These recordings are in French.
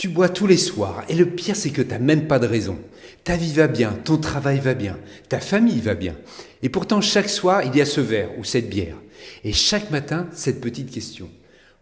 Tu bois tous les soirs et le pire c'est que t'as même pas de raison. Ta vie va bien, ton travail va bien, ta famille va bien. Et pourtant chaque soir il y a ce verre ou cette bière. Et chaque matin cette petite question.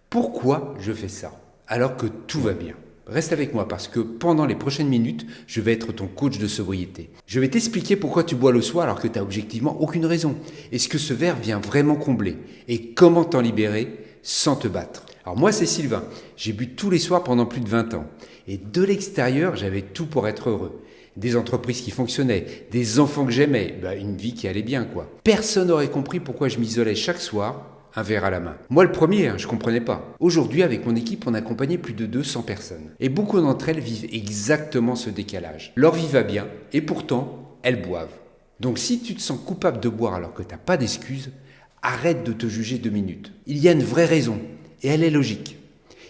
Pourquoi je fais ça alors que tout va bien? Reste avec moi parce que pendant les prochaines minutes, je vais être ton coach de sobriété. Je vais t'expliquer pourquoi tu bois le soir alors que tu n'as objectivement aucune raison. Et ce que ce verre vient vraiment combler. Et comment t'en libérer sans te battre. Alors moi c'est Sylvain, j'ai bu tous les soirs pendant plus de 20 ans. Et de l'extérieur, j'avais tout pour être heureux. Des entreprises qui fonctionnaient, des enfants que j'aimais, une vie qui allait bien quoi. Personne n'aurait compris pourquoi je m'isolais chaque soir, un verre à la main. Moi le premier, je comprenais pas. Aujourd'hui avec mon équipe, on a accompagné plus de 200 personnes. Et beaucoup d'entre elles vivent exactement ce décalage. Leur vie va bien et pourtant, elles boivent. Donc si tu te sens coupable de boire alors que tu n'as pas d'excuses, arrête de te juger 2 minutes. Il y a une vraie raison et elle est logique.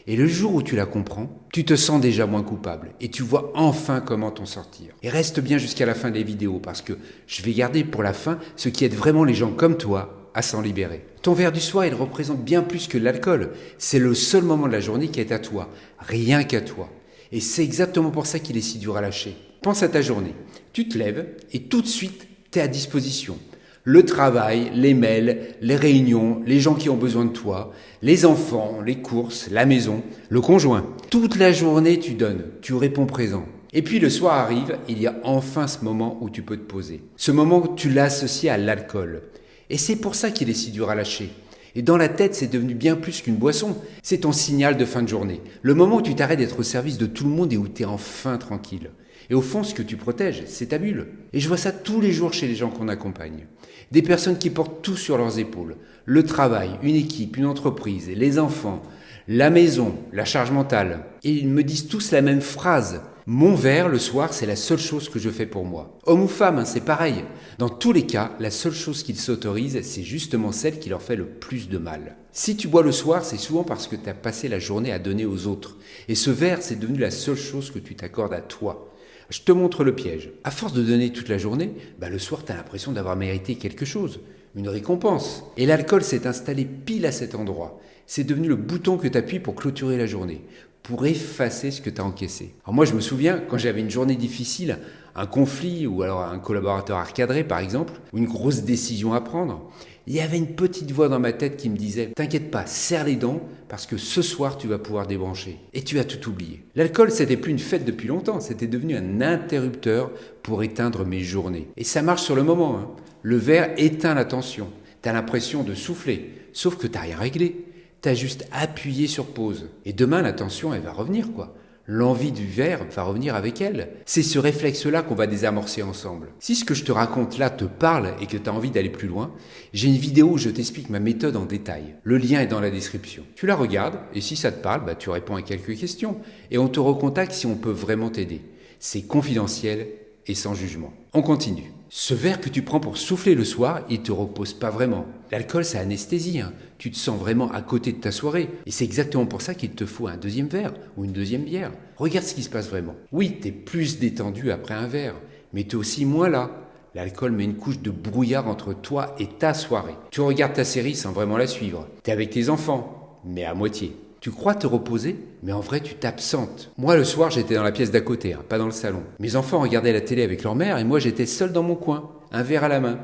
Et le jour où tu la comprends, tu te sens déjà moins coupable et tu vois enfin comment t'en sortir. Et reste bien jusqu'à la fin des vidéos parce que je vais garder pour la fin ce qui aide vraiment les gens comme toi à s'en libérer. Ton verre du soir, il représente bien plus que l'alcool. C'est le seul moment de la journée qui est à toi, rien qu'à toi. Et c'est exactement pour ça qu'il est si dur à lâcher. Pense à ta journée. Tu te lèves et tout de suite, tu es à disposition. Le travail, les mails, les réunions, les gens qui ont besoin de toi, les enfants, les courses, la maison, le conjoint. Toute la journée, tu donnes, tu réponds présent. Et puis le soir arrive, il y a enfin ce moment où tu peux te poser. Ce moment où tu l'as associé à l'alcool. Et c'est pour ça qu'il est si dur à lâcher. Et dans la tête, c'est devenu bien plus qu'une boisson. C'est ton signal de fin de journée. Le moment où tu t'arrêtes d'être au service de tout le monde et où tu es enfin tranquille. Et au fond, ce que tu protèges, c'est ta bulle. Et je vois ça tous les jours chez les gens qu'on accompagne. Des personnes qui portent tout sur leurs épaules. Le travail, une équipe, une entreprise, les enfants, la maison, la charge mentale. Et ils me disent tous la même phrase. Mon verre, le soir, c'est la seule chose que je fais pour moi. Homme ou femme, c'est pareil. Dans tous les cas, la seule chose qu'ils s'autorisent, c'est justement celle qui leur fait le plus de mal. Si tu bois le soir, c'est souvent parce que tu as passé la journée à donner aux autres. Et ce verre, c'est devenu la seule chose que tu t'accordes à toi. Je te montre le piège. À force de donner toute la journée, le soir, tu as l'impression d'avoir mérité quelque chose, une récompense. Et l'alcool s'est installé pile à cet endroit. C'est devenu le bouton que tu appuies pour clôturer la journée, pour effacer ce que tu as encaissé. Alors moi, je me souviens, quand j'avais une journée difficile, un conflit ou alors un collaborateur à recadrer par exemple, ou une grosse décision à prendre, il y avait une petite voix dans ma tête qui me disait « T'inquiète pas, serre les dents parce que ce soir tu vas pouvoir débrancher. » Et tu as tout oublié. L'alcool, c'était plus une fête depuis longtemps, c'était devenu un interrupteur pour éteindre mes journées. Et ça marche sur le moment. Le verre éteint la tension. T'as l'impression de souffler, sauf que t'as rien réglé. T'as juste appuyé sur pause. Et demain, la tension, elle va revenir quoi. L'envie du verre va revenir avec elle. C'est ce réflexe-là qu'on va désamorcer ensemble. Si ce que je te raconte là te parle et que tu as envie d'aller plus loin, j'ai une vidéo où je t'explique ma méthode en détail. Le lien est dans la description. Tu la regardes et si ça te parle, tu réponds à quelques questions et on te recontacte si on peut vraiment t'aider. C'est confidentiel et sans jugement. On continue. Ce verre que tu prends pour souffler le soir, il te repose pas vraiment. L'alcool, ça anesthésie. Tu te sens vraiment à côté de ta soirée. Et c'est exactement pour ça qu'il te faut un deuxième verre ou une deuxième bière. Regarde ce qui se passe vraiment. Oui, t'es plus détendu après un verre, mais t'es aussi moins là. L'alcool met une couche de brouillard entre toi et ta soirée. Tu regardes ta série sans vraiment la suivre. T'es avec tes enfants, mais à moitié. Tu crois te reposer, mais en vrai tu t'absentes. Moi le soir j'étais dans la pièce d'à côté, pas dans le salon. Mes enfants regardaient la télé avec leur mère et moi j'étais seul dans mon coin, un verre à la main,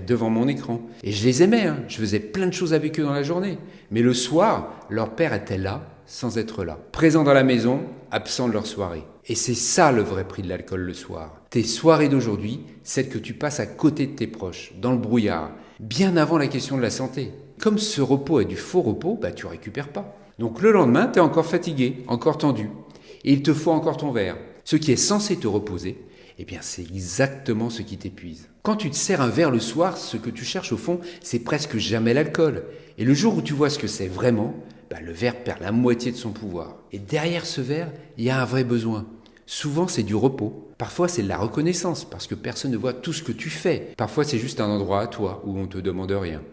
devant mon écran. Et je les aimais, je faisais plein de choses avec eux dans la journée. Mais le soir, leur père était là, sans être là. Présent dans la maison, absent de leur soirée. Et c'est ça le vrai prix de l'alcool le soir. Tes soirées d'aujourd'hui, celles que tu passes à côté de tes proches, dans le brouillard, bien avant la question de la santé. Comme ce repos est du faux repos, tu récupères pas. Donc le lendemain, tu es encore fatigué, encore tendu. Et il te faut encore ton verre. Ce qui est censé te reposer, c'est exactement ce qui t'épuise. Quand tu te sers un verre le soir, ce que tu cherches au fond, c'est presque jamais l'alcool. Et le jour où tu vois ce que c'est vraiment, le verre perd la moitié de son pouvoir. Et derrière ce verre, il y a un vrai besoin. Souvent, c'est du repos. Parfois, c'est de la reconnaissance, parce que personne ne voit tout ce que tu fais. Parfois, c'est juste un endroit à toi, où on ne te demande rien.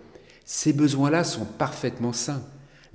Ces besoins-là sont parfaitement sains.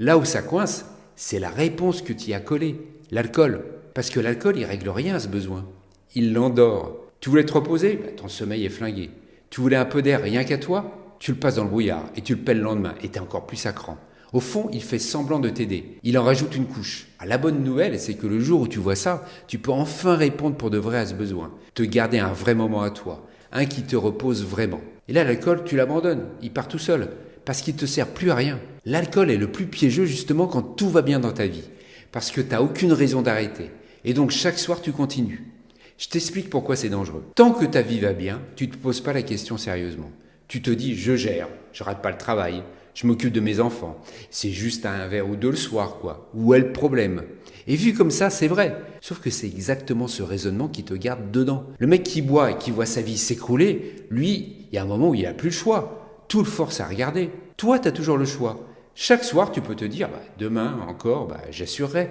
Là où ça coince, c'est la réponse que tu y as collée, l'alcool. Parce que l'alcool, il règle rien à ce besoin. Il l'endort. Tu voulais te reposer, ton sommeil est flingué. Tu voulais un peu d'air rien qu'à toi, tu le passes dans le brouillard et tu le paies le lendemain et t'es encore plus à cran. Au fond, il fait semblant de t'aider. Il en rajoute une couche. Ah, la bonne nouvelle, c'est que le jour où tu vois ça, tu peux enfin répondre pour de vrai à ce besoin. Te garder un vrai moment à toi. Un qui te repose vraiment. Et là, l'alcool, tu l'abandonnes. Il part tout seul. Parce qu'il ne te sert plus à rien. L'alcool est le plus piégeux justement quand tout va bien dans ta vie. Parce que tu n'as aucune raison d'arrêter. Et donc chaque soir, tu continues. Je t'explique pourquoi c'est dangereux. Tant que ta vie va bien, tu ne te poses pas la question sérieusement. Tu te dis, je gère, je rate pas le travail, je m'occupe de mes enfants. C'est juste un verre ou deux le soir, quoi. Où est le problème? Et vu comme ça, c'est vrai. Sauf que c'est exactement ce raisonnement qui te garde dedans. Le mec qui boit et qui voit sa vie s'écrouler, lui, il y a un moment où il n'a plus le choix. Tout le force à regarder. Toi, tu as toujours le choix. Chaque soir, tu peux te dire, demain encore, j'assurerai.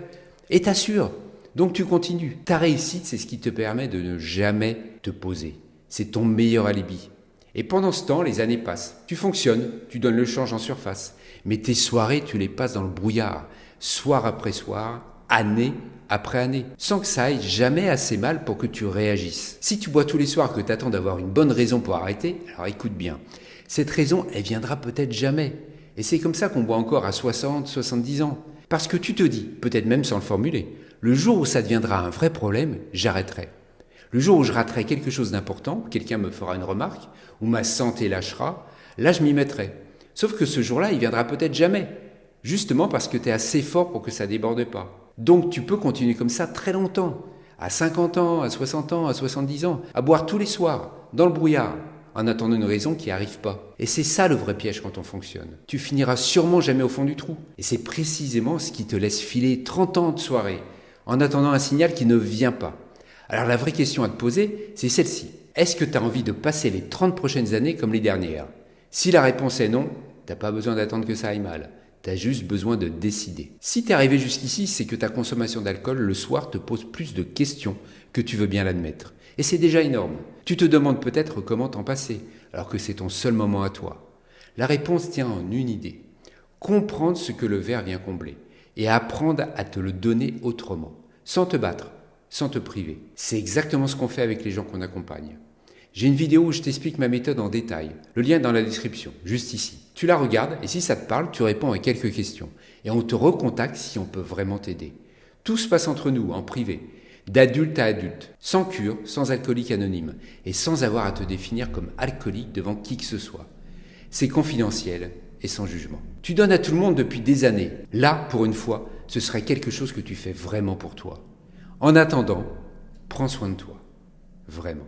Et t'assures. Donc tu continues. Ta réussite, c'est ce qui te permet de ne jamais te poser. C'est ton meilleur alibi. Et pendant ce temps, les années passent. Tu fonctionnes, tu donnes le change en surface. Mais tes soirées, tu les passes dans le brouillard. Soir après soir, année après année. Sans que ça aille jamais assez mal pour que tu réagisses. Si tu bois tous les soirs que tu attends d'avoir une bonne raison pour arrêter, alors écoute bien. Cette raison, elle viendra peut-être jamais. Et c'est comme ça qu'on boit encore à 60, 70 ans. Parce que tu te dis, peut-être même sans le formuler, le jour où ça deviendra un vrai problème, j'arrêterai. Le jour où je raterai quelque chose d'important, quelqu'un me fera une remarque, ou ma santé lâchera, là je m'y mettrai. Sauf que ce jour-là, il viendra peut-être jamais. Justement parce que tu es assez fort pour que ça déborde pas. Donc tu peux continuer comme ça très longtemps. À 50 ans, à 60 ans, à 70 ans, à boire tous les soirs, dans le brouillard, en attendant une raison qui n'arrive pas. Et c'est ça le vrai piège quand on fonctionne. Tu finiras sûrement jamais au fond du trou. Et c'est précisément ce qui te laisse filer 30 ans de soirée, en attendant un signal qui ne vient pas. Alors la vraie question à te poser, c'est celle-ci. Est-ce que tu as envie de passer les 30 prochaines années comme les dernières? Si la réponse est non, t'as pas besoin d'attendre que ça aille mal. T'as juste besoin de décider. Si t'es arrivé jusqu'ici, c'est que ta consommation d'alcool le soir te pose plus de questions que tu veux bien l'admettre. Et c'est déjà énorme. Tu te demandes peut-être comment t'en passer, alors que c'est ton seul moment à toi. La réponse tient en une idée. Comprendre ce que le verre vient combler et apprendre à te le donner autrement, sans te battre, sans te priver. C'est exactement ce qu'on fait avec les gens qu'on accompagne. J'ai une vidéo où je t'explique ma méthode en détail. Le lien est dans la description, juste ici. Tu la regardes et si ça te parle, tu réponds à quelques questions. Et on te recontacte si on peut vraiment t'aider. Tout se passe entre nous, en privé, d'adulte à adulte, sans cure, sans alcoolique anonyme et sans avoir à te définir comme alcoolique devant qui que ce soit. C'est confidentiel et sans jugement. Tu donnes à tout le monde depuis des années. Là, pour une fois, ce serait quelque chose que tu fais vraiment pour toi. En attendant, prends soin de toi. Vraiment.